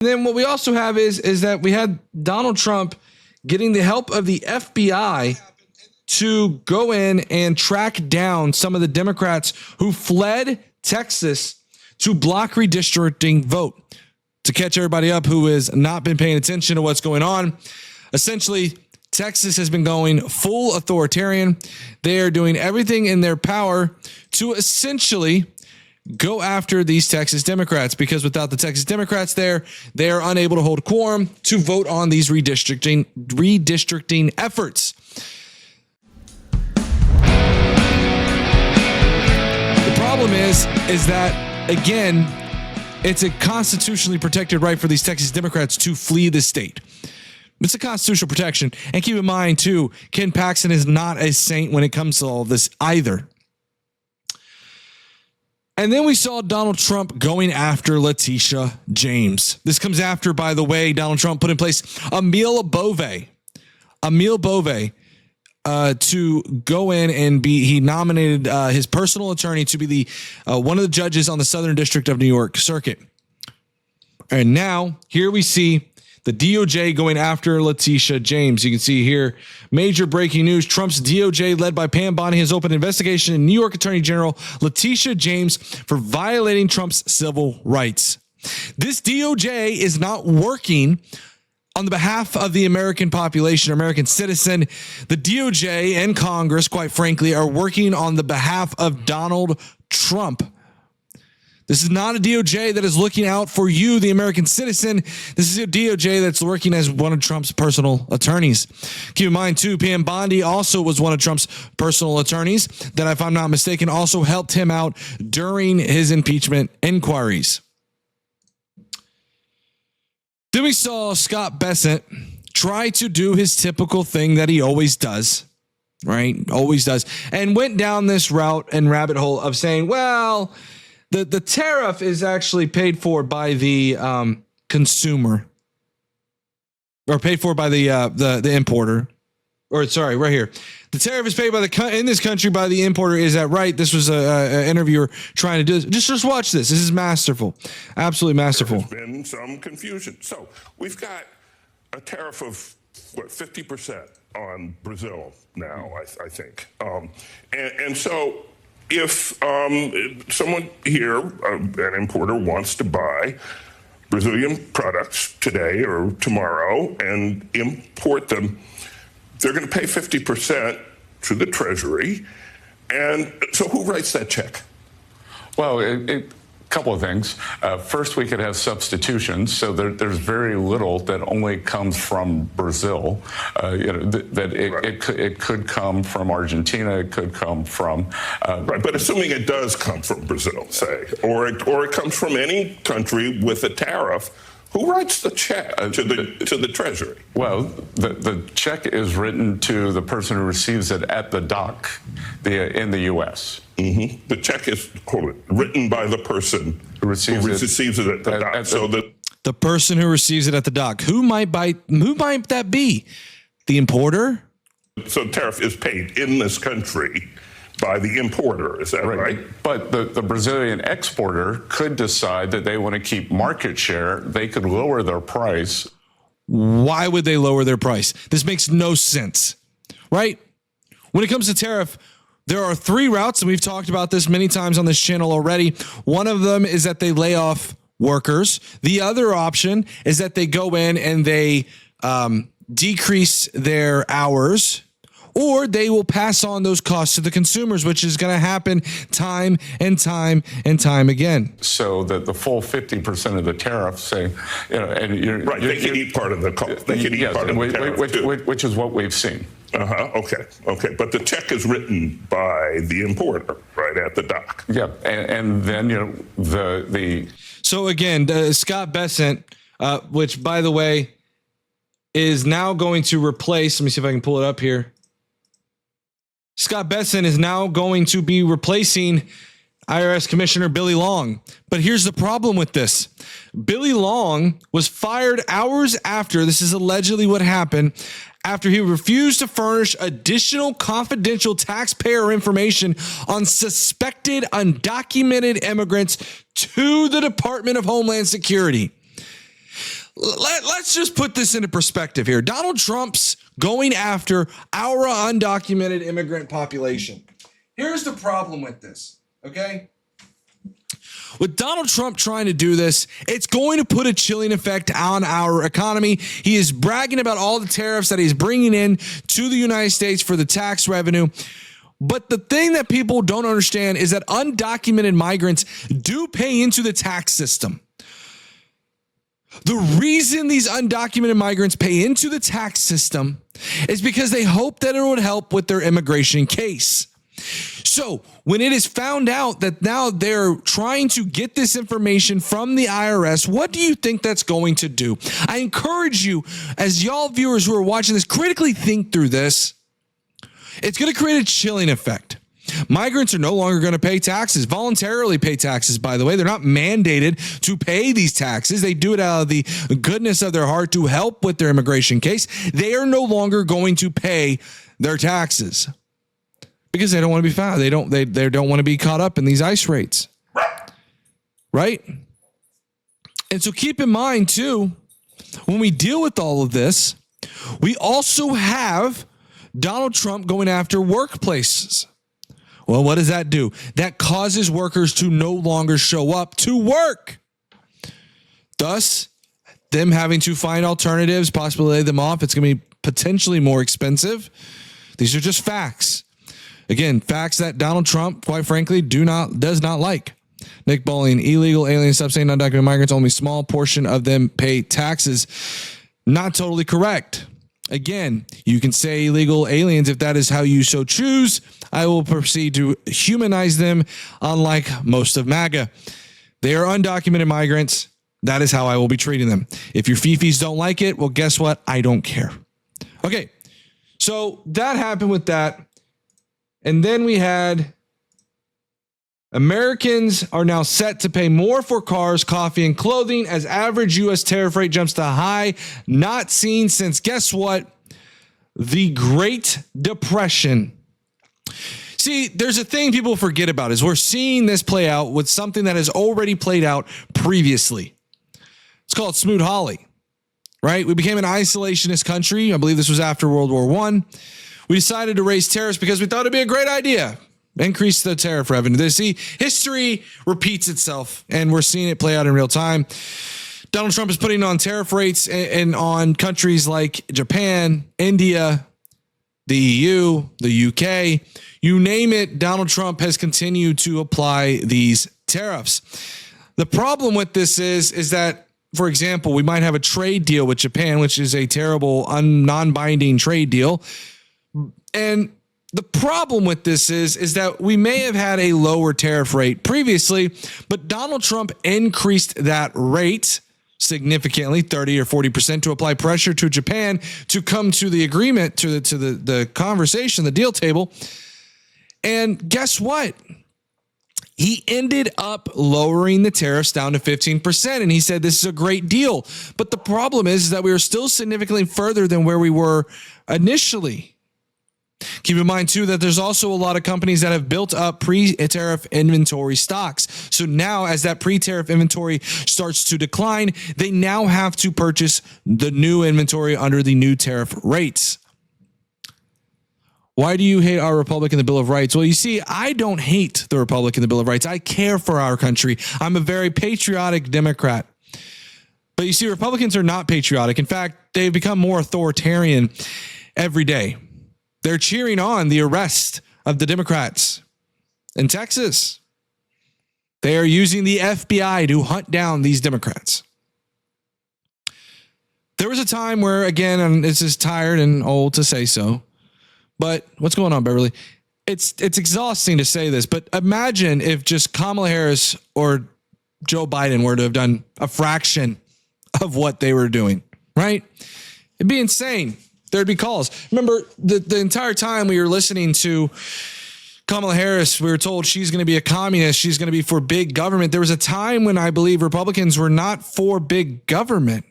And then what we also have is that we had Donald Trump getting the help of the FBI to go in and track down some of the Democrats who fled Texas to block redistricting vote. To catch everybody up who has not been paying attention to what's going on, essentially, Texas has been going full authoritarian. They are doing everything in their power to essentially go after these Texas Democrats, because without the Texas Democrats there, they are unable to hold quorum to vote on these redistricting efforts. The problem is that, again, it's a constitutionally protected right for these Texas Democrats to flee the state. It's a constitutional protection. And keep in mind, too, Ken Paxton is not a saint when it comes to all of this either. And then we saw Donald Trump going after Letitia James. This comes after, by the way, Donald Trump put in place Emil Bove, to go in and he nominated his personal attorney to be the one of the judges on the Southern District of New York Circuit. And now here we see the DOJ going after Letitia James. You can see here, major breaking news. Trump's DOJ, led by Pam Bondi, has opened an investigation in New York Attorney General Letitia James for violating Trump's civil rights. This DOJ is not working on the behalf of the American population, American citizen. The DOJ and Congress, quite frankly, are working on the behalf of Donald Trump. This is not a DOJ that is looking out for you, the American citizen. This is a DOJ that's working as one of Trump's personal attorneys. Keep in mind, too, Pam Bondi also was one of Trump's personal attorneys that, if I'm not mistaken, also helped him out during his impeachment inquiries. Then we saw Scott Bessent try to do his typical thing that he always does, right? Always does. And went down this route and rabbit hole of saying, well, the tariff is actually paid for by the consumer, or paid for by the importer. Or sorry, right here. The tariff is paid by in this country by the importer. Is that right? This was an interviewer trying to do this. Just watch this. This is masterful. Absolutely masterful. There's been some confusion. So we've got a tariff of 50% on Brazil now, I think. And so if someone here, an importer, wants to buy Brazilian products today or tomorrow and import them, they're going to pay 50% to the Treasury. And so who writes that check? Well, a couple of things. First, we could have substitutions. So there's very little that only comes from Brazil. It could come from Argentina. It could come from... right, but assuming it does come from Brazil, say, or it comes from any country with a tariff, who writes the check to the Treasury? Well, the check is written to the person who receives it at the dock in the U.S. Mm-hmm. The check is written by the person who receives it at the dock. The person who receives it at the dock. Who might that be? The importer? So tariff is paid in this country by the importer, is that right? But the Brazilian exporter could decide that they want to keep market share. They could lower their price. Why would they lower their price? This makes no sense, right? When it comes to tariff, there are three routes, and we've talked about this many times on this channel already. One of them is that they lay off workers. The other option is that they go in and they decrease their hours, or they will pass on those costs to the consumers, which is going to happen time and time and time again. So that the full 50% of the tariff, say, and you're right, they can eat part of the cost. They can eat part of the tariff, which is what we've seen. Okay. But the check is written by the importer, right, at the dock. Yeah, and then the. So again, Scott Bessent, which by the way is now going to replace. Let me see if I can pull it up here. Scott Bessent is now going to be replacing IRS Commissioner Billy Long. But here's the problem with this. Billy Long was fired hours after, this is allegedly what happened, after he refused to furnish additional confidential taxpayer information on suspected undocumented immigrants to the Department of Homeland Security. let's just put this into perspective here. Donald Trump's going after our undocumented immigrant population. Here's the problem with this, okay? With Donald Trump trying to do this, it's going to put a chilling effect on our economy. He is bragging about all the tariffs that he's bringing in to the United States for the tax revenue. But the thing that people don't understand is that undocumented migrants do pay into the tax system. The reason these undocumented migrants pay into the tax system is because they hope that it would help with their immigration case. So when it is found out that now they're trying to get this information from the IRS, what do you think that's going to do? I encourage you, as y'all viewers who are watching this, critically think through this. It's going to create a chilling effect. Migrants are no longer going to pay taxes, voluntarily pay taxes, by the way. They're not mandated to pay these taxes. They do it out of the goodness of their heart to help with their immigration case. They are no longer going to pay their taxes because they don't want to be found. They don't want to be caught up in these ICE rates. Right? And so keep in mind, too, when we deal with all of this, we also have Donald Trump going after workplaces. Well, what does that do? That causes workers to no longer show up to work. Thus, them having to find alternatives, possibly lay them off. It's going to be potentially more expensive. These are just facts. Again, facts that Donald Trump, quite frankly, does not like. Nick Bowling, illegal alien substandard undocumented migrants, only small portion of them pay taxes. Not totally correct. Again, you can say illegal aliens if that is how you so choose. I will proceed to humanize them, unlike most of MAGA. They are undocumented migrants. That is how I will be treating them. If your fifis don't like it, well, guess what? I don't care. Okay, so that happened with that. And then we had Americans are now set to pay more for cars, coffee, and clothing as average U.S. tariff rate jumps to high not seen since, guess what? The Great Depression. See, there's a thing people forget about is we're seeing this play out with something that has already played out previously. It's called Smoot Hawley, right? We became an isolationist country. I believe this was after World War I. We decided to raise tariffs because we thought it'd be a great idea. Increase the tariff revenue. See, history repeats itself, and we're seeing it play out in real time. Donald Trump is putting on tariff rates and on countries like Japan, India, the EU, the UK. You name it, Donald Trump has continued to apply these tariffs. The problem with this is that, for example, we might have a trade deal with Japan, which is a terrible, non-binding trade deal. And the problem with this is that we may have had a lower tariff rate previously, but Donald Trump increased that rate significantly, 30 or 40%, to apply pressure to Japan to come to the agreement, to the conversation, the deal table. And guess what? He ended up lowering the tariffs down to 15%. And he said, this is a great deal. But the problem is that we are still significantly further than where we were initially. Keep in mind, too, that there's also a lot of companies that have built up pre-tariff inventory stocks. So now as that pre-tariff inventory starts to decline, they now have to purchase the new inventory under the new tariff rates. Why do you hate our Republic and the Bill of Rights? Well, you see, I don't hate the Republic and the Bill of Rights. I care for our country. I'm a very patriotic Democrat. But you see, Republicans are not patriotic. In fact, they've become more authoritarian every day. They're cheering on the arrest of the Democrats in Texas. They are using the FBI to hunt down these Democrats. There was a time where, again, and this is tired and old to say so, but what's going on, Beverly? It's exhausting to say this, but imagine if just Kamala Harris or Joe Biden were to have done a fraction of what they were doing, right? It'd be insane. There'd be calls. Remember, the entire time we were listening to Kamala Harris, we were told she's going to be a communist. She's going to be for big government. There was a time when I believe Republicans were not for big government.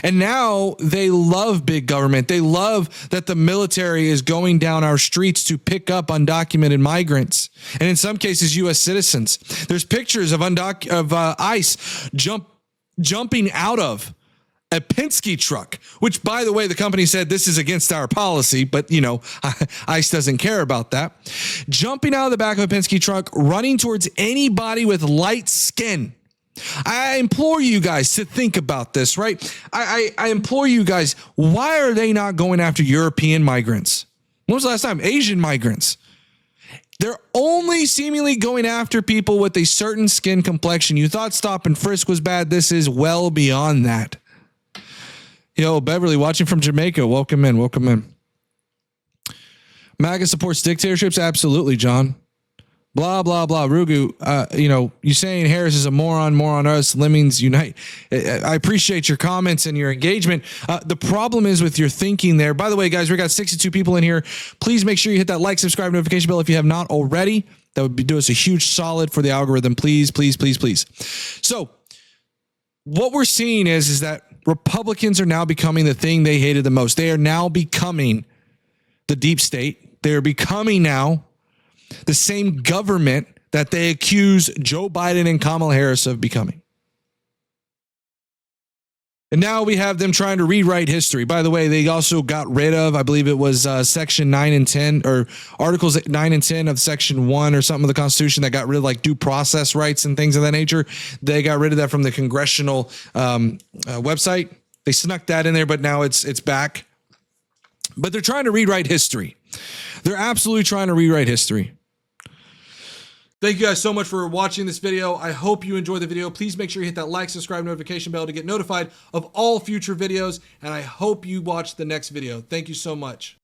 And now they love big government. They love that the military is going down our streets to pick up undocumented migrants. And in some cases, U.S. citizens. There's pictures of ICE jumping out of a Penske truck, which, by the way, the company said this is against our policy, but, you know, ICE doesn't care about that. Jumping out of the back of a Penske truck, running towards anybody with light skin. I implore you guys to think about this, right? I implore you guys, why are they not going after European migrants? When was the last time? Asian migrants. They're only seemingly going after people with a certain skin complexion. You thought stop and frisk was bad. This is well beyond that. Yo, Beverly, watching from Jamaica. Welcome in. Welcome in. MAGA supports dictatorships? Absolutely, John. Blah, blah, blah. Rugu, you know, you saying Harris is a moron, more on us, lemmings unite. I appreciate your comments and your engagement. The problem is with your thinking there. By the way, guys, we got 62 people in here. Please make sure you hit that like, subscribe, notification bell if you have not already. That would do us a huge solid for the algorithm. Please, please, please, please. So what we're seeing is that Republicans are now becoming the thing they hated the most. They are now becoming the deep state. They are becoming now the same government that they accuse Joe Biden and Kamala Harris of becoming. And now we have them trying to rewrite history. By the way, they also got rid of, I believe it was section 9 and 10 or articles 9 and 10 of section 1 or something of the Constitution that got rid of like due process rights and things of that nature. They got rid of that from the congressional website. They snuck that in there, but now it's back. But they're trying to rewrite history. They're absolutely trying to rewrite history. Thank you guys so much for watching this video. I hope you enjoyed the video. Please make sure you hit that like, subscribe, notification bell to get notified of all future videos. And I hope you watch the next video. Thank you so much.